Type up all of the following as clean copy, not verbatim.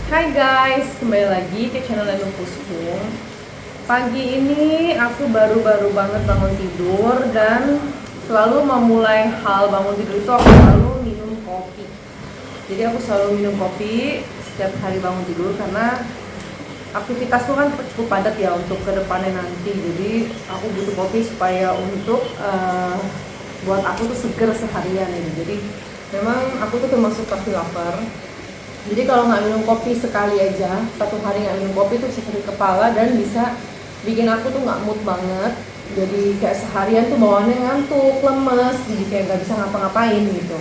Hai guys, kembali lagi ke channel Lenu Pusku. Pagi ini aku baru-baru banget bangun tidur dan selalu memulai hal bangun tidur itu aku selalu minum kopi. Jadi aku selalu minum kopi setiap hari bangun tidur karena aktivitasku kan cukup padat ya untuk kedepannya nanti. Jadi aku butuh kopi supaya untuk buat aku tuh seger seharian ini. Jadi memang aku tuh termasuk coffee lover. Jadi kalau nggak minum kopi sekali aja, satu hari nggak minum kopi tuh bisa sakit kepala dan bisa bikin aku tuh nggak mood banget. Jadi kayak seharian tuh bawaannya ngantuk, lemes, jadi kayak nggak bisa ngapa-ngapain gitu.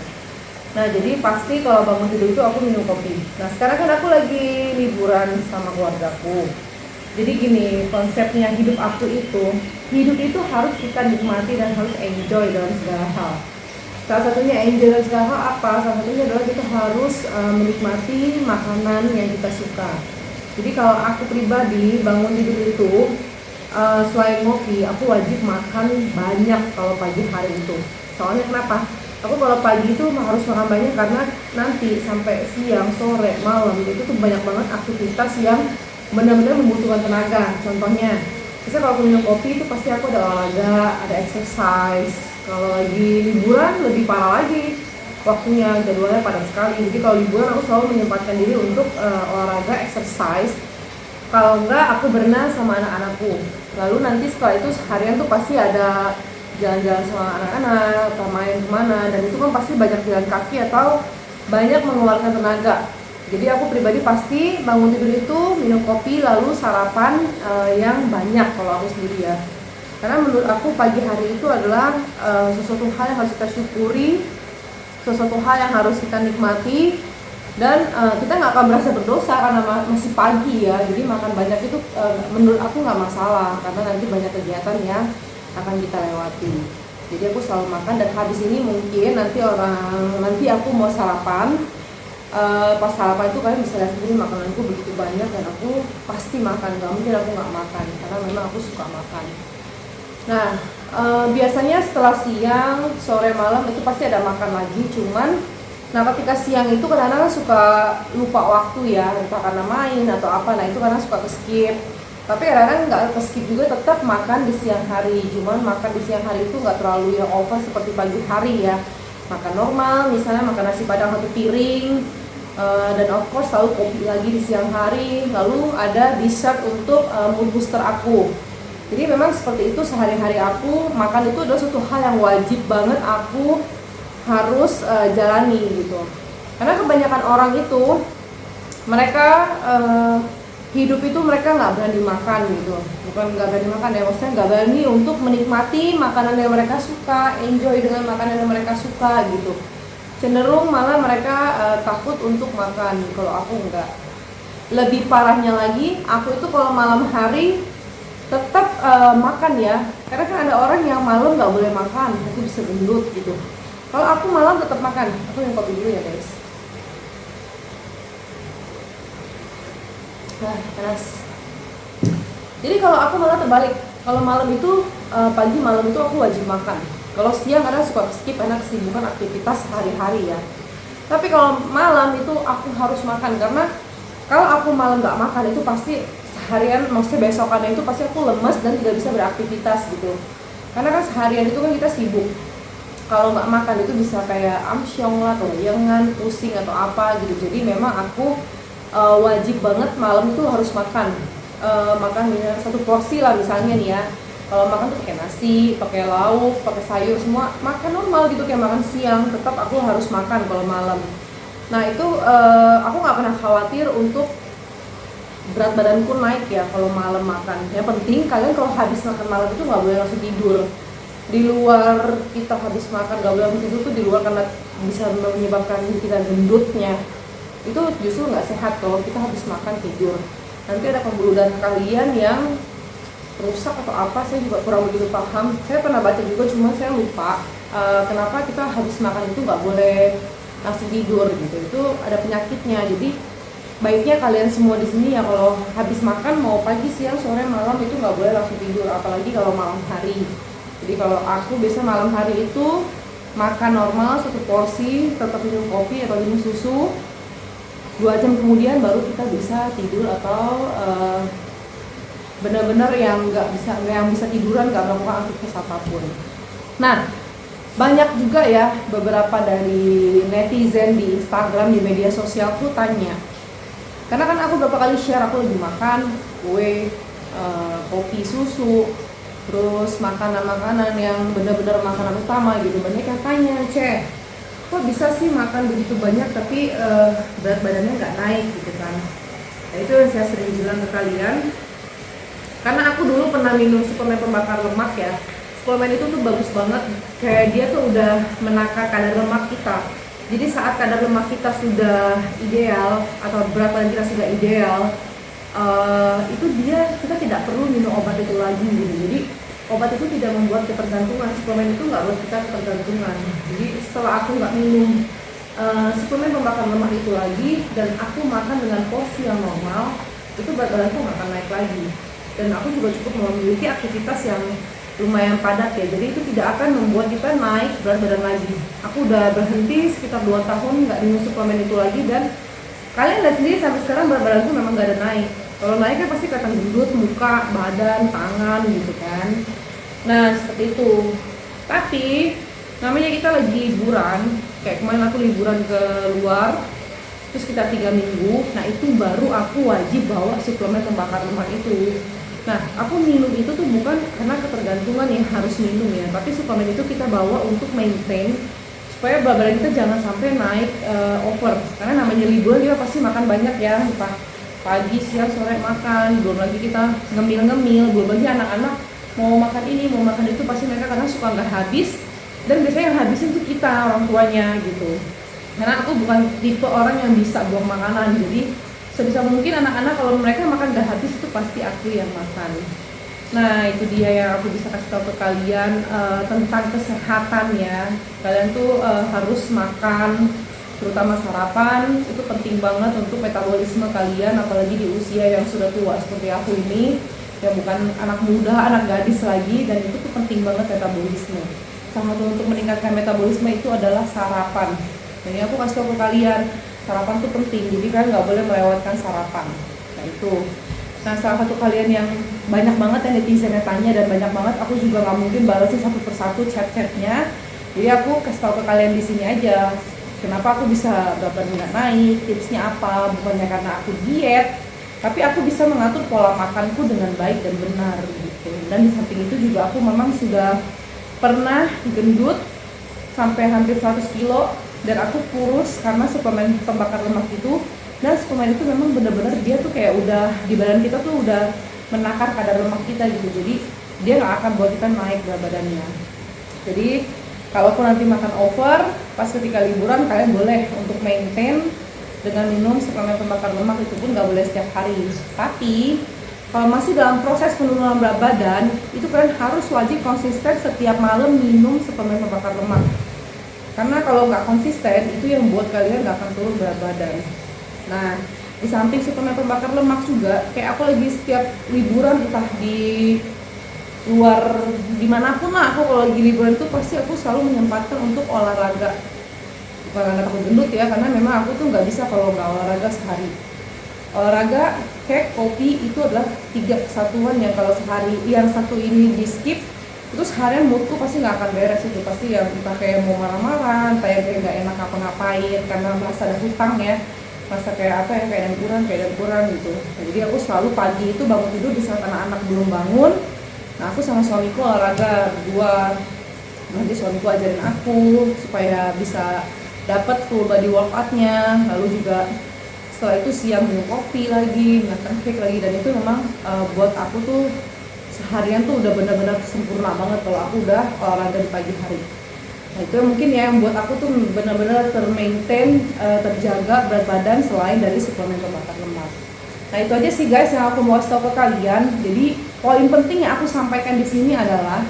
Nah jadi pasti kalau bangun tidur itu aku minum kopi. Nah sekarang kan aku lagi liburan sama keluargaku. Jadi gini, konsepnya hidup itu harus kita nikmati dan harus enjoy dalam segala hal. Salah satunya enjoy dan segala hal apa? Salah satunya adalah kita harus menikmati makanan yang kita suka. Jadi kalau aku pribadi bangun tidur itu selain ngopi, aku wajib makan banyak kalau pagi hari itu. Soalnya kenapa? Aku kalau pagi itu harus makan banyak karena nanti sampai siang, sore, malam itu tuh banyak banget aktivitas yang benar-benar membutuhkan tenaga. Contohnya, misalnya kalau aku minum kopi itu pasti aku ada olahraga, ada exercise. Kalau lagi liburan lebih parah lagi waktunya, jadwalnya padat sekali. Jadi kalau liburan aku selalu menyempatkan diri untuk olahraga, exercise. Kalau enggak aku berenang sama anak-anakku. Lalu nanti setelah itu seharian tuh pasti ada jalan-jalan sama anak-anak atau main kemana, dan itu kan pasti banyak jalan kaki atau banyak mengeluarkan tenaga. Jadi aku pribadi pasti bangun tidur itu minum kopi lalu sarapan yang banyak kalau aku sendiri ya. Karena menurut aku pagi hari itu adalah sesuatu hal yang harus kita syukuri, sesuatu hal yang harus kita nikmati, dan kita nggak akan merasa berdosa karena masih pagi ya. Jadi makan banyak itu menurut aku nggak masalah karena nanti banyak kegiatan yang akan kita lewati. Jadi aku selalu makan, dan habis ini mungkin nanti aku mau sarapan. Pas sarapan itu kalian bisa lihat sendiri makananku begitu banyak dan aku pasti makan, gak mungkin aku nggak makan karena memang aku suka makan. Nah, biasanya setelah siang, sore, malam itu pasti ada makan lagi. Nah ketika siang itu kadang-kadang suka lupa waktu ya, entah karena main atau apa. Nah itu kadang suka ke-skip. Tapi kadang-kadang nggak ke-skip juga, tetap makan di siang hari. Cuman makan di siang hari itu nggak terlalu yang over seperti pagi hari ya. Makan normal, misalnya makan nasi padang 1 piring, dan of course selalu kopi lagi di siang hari. Lalu ada dessert untuk mood booster aku. Jadi memang seperti itu sehari-hari aku. Makan itu adalah suatu hal yang wajib banget aku harus jalani gitu. Karena kebanyakan orang itu mereka hidup itu mereka nggak berani makan gitu. Bukan nggak berani makan ya, maksudnya nggak berani untuk menikmati makanan yang mereka suka, enjoy dengan makanan yang mereka suka gitu. Cenderung malah mereka takut untuk makan. Kalau aku enggak. Lebih parahnya lagi, aku itu kalau malam hari tetap makan ya, karena kan ada orang yang malam nggak boleh makan, nanti bisa gendut gitu. Kalau aku malam tetap makan. Aku minum kopi dulu ya guys. Nah panas. Jadi kalau aku malah terbalik, kalau malam itu pagi malam itu aku wajib makan. Kalau siang kadang suka skip, enak sih, bukan aktivitas sehari-hari ya. Tapi kalau malam itu aku harus makan, karena kalau aku malam nggak makan itu pasti seharian, maksudnya besokannya itu pasti aku lemes dan tidak bisa beraktivitas gitu. Karena kan seharian itu kan kita sibuk. Kalau nggak makan itu bisa kayak amsyong lah, atau layangan, pusing atau apa gitu. Jadi memang aku wajib banget malam itu harus makan. Makan satu porsi lah misalnya nih ya. Kalau makan tuh pakai nasi, pakai lauk, pakai sayur, semua makan normal gitu kayak makan siang. Tetap aku harus makan kalau malam. Nah itu aku nggak pernah khawatir untuk berat badanku naik ya kalau malam makan. Yang penting kalian kalau habis makan malam itu nggak boleh langsung tidur. Di luar kita habis makan nggak boleh langsung tidur tuh di luar, karena bisa menyebabkan kita gendutnya. Itu justru nggak sehat kalau kita habis makan tidur. Nanti ada pembuluh darah kalian yang rusak atau apa, saya juga kurang begitu paham. Saya pernah baca juga, cuma saya lupa kenapa kita habis makan itu nggak boleh langsung tidur gitu. Itu ada penyakitnya. Jadi baiknya kalian semua di sini ya kalau habis makan mau pagi, siang, sore, malam itu nggak boleh langsung tidur, apalagi kalau malam hari. Jadi kalau aku biasa malam hari itu makan normal 1 porsi, tetap minum kopi atau minum susu, 2 jam kemudian baru kita bisa tidur atau benar-benar yang bisa tiduran, nggak melakukan aktivitas apapun. Nah, banyak juga ya beberapa dari netizen di Instagram, di media sosial tuh tanya, karena kan aku beberapa kali share aku lagi makan kue, kopi, susu, terus makanan-makanan yang benar-benar makanan utama gitu. Banyak yang tanya, kok bisa sih makan begitu banyak tapi berat badannya nggak naik gitu kan. Nah, itu yang saya sering bilang ke kalian, karena aku dulu pernah minum suplemen pembakar lemak ya. Suplemen itu tuh bagus banget, kayak dia tuh udah menakar kadar lemak kita. Jadi saat kadar lemak kita sudah ideal atau berat badan kita sudah ideal, itu kita tidak perlu minum obat itu lagi gitu. Jadi obat itu tidak membuat ketergantungan, suplemen itu nggak buat kita ketergantungan. Jadi setelah aku nggak minum suplemen pembakar lemak itu lagi dan aku makan dengan porsi yang normal, itu berat badanku nggak akan naik lagi. Dan aku juga cukup memiliki aktivitas yang lumayan padat ya, jadi itu tidak akan membuat kita naik berat badan lagi. Aku udah berhenti sekitar 2 tahun nggak minum suplemen itu lagi, dan kalian lihat sendiri sampai sekarang berat badanku memang nggak ada naik. Kalau naik kan pasti kelihatan gendut, muka, badan, tangan gitu kan. Nah seperti itu. Tapi namanya kita lagi liburan, kayak kemarin aku liburan ke luar, terus kita 3 minggu, nah itu baru aku wajib bawa suplemen pembakar lemak itu. Nah, aku minum itu tuh bukan karena ketergantungan yang harus minum ya, tapi suplemen itu kita bawa untuk maintain supaya berat badan kita jangan sampai naik over. Karena namanya liburan kita pasti makan banyak ya, entah pagi, siang, sore makan, belum lagi kita ngemil-ngemil, belum lagi anak-anak mau makan ini, mau makan itu, pasti mereka kadang suka nggak habis, dan biasanya yang habisin tuh kita, orang tuanya gitu. Karena aku bukan tipe orang yang bisa buang makanan, jadi sebisa mungkin anak-anak kalau mereka makan gak habis itu pasti aku yang makan. Nah itu dia yang aku bisa kasih tahu ke kalian tentang kesehatan ya. Kalian tuh harus makan, terutama sarapan, itu penting banget untuk metabolisme kalian, apalagi di usia yang sudah tua seperti aku ini, ya bukan anak muda, anak gadis lagi, dan itu tuh penting banget metabolisme. Salah satu untuk meningkatkan metabolisme itu adalah sarapan. Jadi aku kasih tahu ke kalian, sarapan tuh penting, jadi kan nggak boleh melewatkan sarapan. Nah itu. Nah salah satu kalian yang banyak banget yang netizennya tanya, dan banyak banget aku juga nggak mungkin balasin satu persatu chat-chatnya. Jadi aku kasih tahu ke kalian di sini aja, kenapa aku bisa berat badan nggak naik, tipsnya apa. Bukannya karena aku diet, tapi aku bisa mengatur pola makanku dengan baik dan benar gitu. Dan di samping itu juga aku memang sudah pernah gendut sampai hampir 100 kilo, dan aku kurus karena suplemen pembakar lemak itu. Dan suplemen itu memang benar-benar dia tuh kayak udah di badan kita tuh udah menakar kadar lemak kita gitu, jadi dia nggak akan buat kita naik berat badannya. Jadi kalaupun nanti makan over pas ketika liburan, kalian boleh untuk maintain dengan minum suplemen pembakar lemak, itu pun nggak boleh setiap hari. Tapi kalau masih dalam proses penurunan berat badan, itu kalian harus wajib konsisten setiap malam minum suplemen pembakar lemak. Karena kalau nggak konsisten, itu yang buat kalian nggak akan turun berat badan. Nah, di samping suplemen pembakar lemak juga, kayak aku lagi setiap liburan, entah di luar dimanapun lah, aku kalau lagi liburan itu pasti aku selalu menyempatkan untuk olahraga. Bukan karena takut gendut ya, karena memang aku tuh nggak bisa kalau nggak olahraga sehari. Olahraga, kayak kopi, itu adalah 3 kesatuan yang kalau sehari yang satu ini di skip, terus harian moodku pasti nggak akan beres. Itu pasti yang entah kayak mau marah-marah, entah yang kayak nggak enak ngapa-ngapain karena merasa ada hutang ya, merasa kayak apa ya, kayak dan kurang gitu. Nah, jadi aku selalu pagi itu bangun tidur di saat anak-anak belum bangun, nah aku sama suamiku olahraga berdua. Nanti suamiku ajarin aku supaya bisa dapat full body workoutnya. Lalu juga setelah itu siang minum kopi lagi, makan cake lagi, dan itu memang buat aku tuh seharian tuh udah benar-benar sempurna banget kalau aku udah olahraga di pagi hari. Nah itu mungkin ya yang buat aku tuh benar-benar termaintain, terjaga berat badan selain dari suplemen pembakar lemak. Nah itu aja sih guys yang aku mau kasih tau ke kalian. Jadi poin penting yang aku sampaikan di sini adalah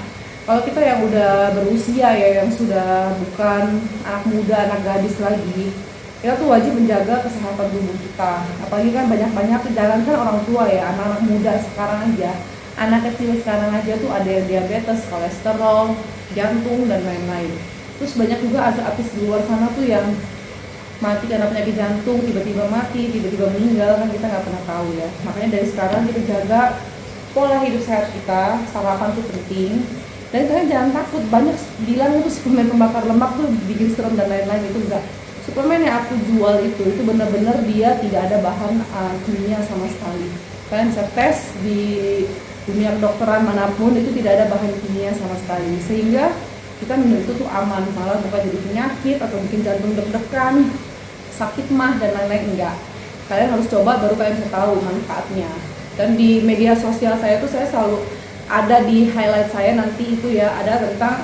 kalau kita yang udah berusia ya, yang sudah bukan anak muda, anak gadis lagi, kita tuh wajib menjaga kesehatan tubuh kita. Apalagi kan banyak-banyak jangan kan orang tua ya, anak-anak muda sekarang aja, anak kecil sekarang aja tuh ada yang diabetes, kolesterol, jantung, dan lain-lain. Terus banyak juga artis di luar sana tuh yang mati karena penyakit jantung, tiba-tiba mati, tiba-tiba meninggal, kan kita nggak pernah tahu ya. Makanya dari sekarang kita jaga pola hidup sehat kita, sarapan tuh penting. Dan kalian jangan takut, banyak bilang itu suplemen pembakar lemak tuh bikin serem dan lain-lain, itu enggak. Suplemen yang aku jual itu benar-benar dia tidak ada bahan kimia sama sekali. Kalian bisa tes di dunia kedokteran manapun, itu tidak ada bahan kimia sama sekali, sehingga kita minum itu tuh aman, malah bukan jadi penyakit atau bikin jantung deg-degan, sakit mah dan lain-lain, enggak. Kalian harus coba baru kalian bisa tahu manfaatnya. Dan di media sosial saya tuh saya selalu ada di highlight saya nanti itu ya, ada tentang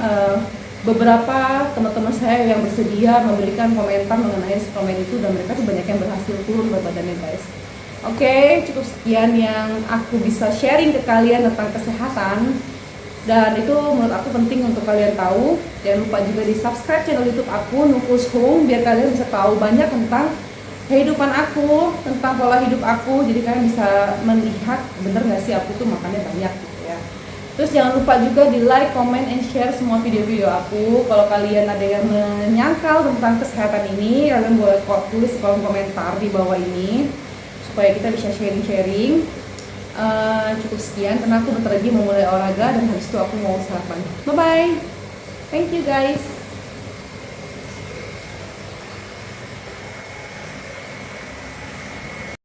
beberapa teman-teman saya yang bersedia memberikan komentar mengenai suplemen itu, dan mereka tuh banyak yang berhasil turun berat badannya guys. Oke, cukup sekian yang aku bisa sharing ke kalian tentang kesehatan, dan itu menurut aku penting untuk kalian tahu. Jangan lupa juga di subscribe channel YouTube aku Nufus Home, biar kalian bisa tahu banyak tentang kehidupan aku, tentang pola hidup aku, jadi kalian bisa melihat bener gak sih aku tuh makannya banyak gitu ya. Terus jangan lupa juga di like, comment, and share semua video-video aku. Kalau kalian ada yang menyangkal tentang kesehatan ini, kalian boleh tulis di kolom komentar di bawah ini supaya kita bisa sharing-sharing. Cukup sekian karena aku bentar lagi mau mulai olahraga, dan habis itu aku mau sarapan. Bye bye, thank you guys.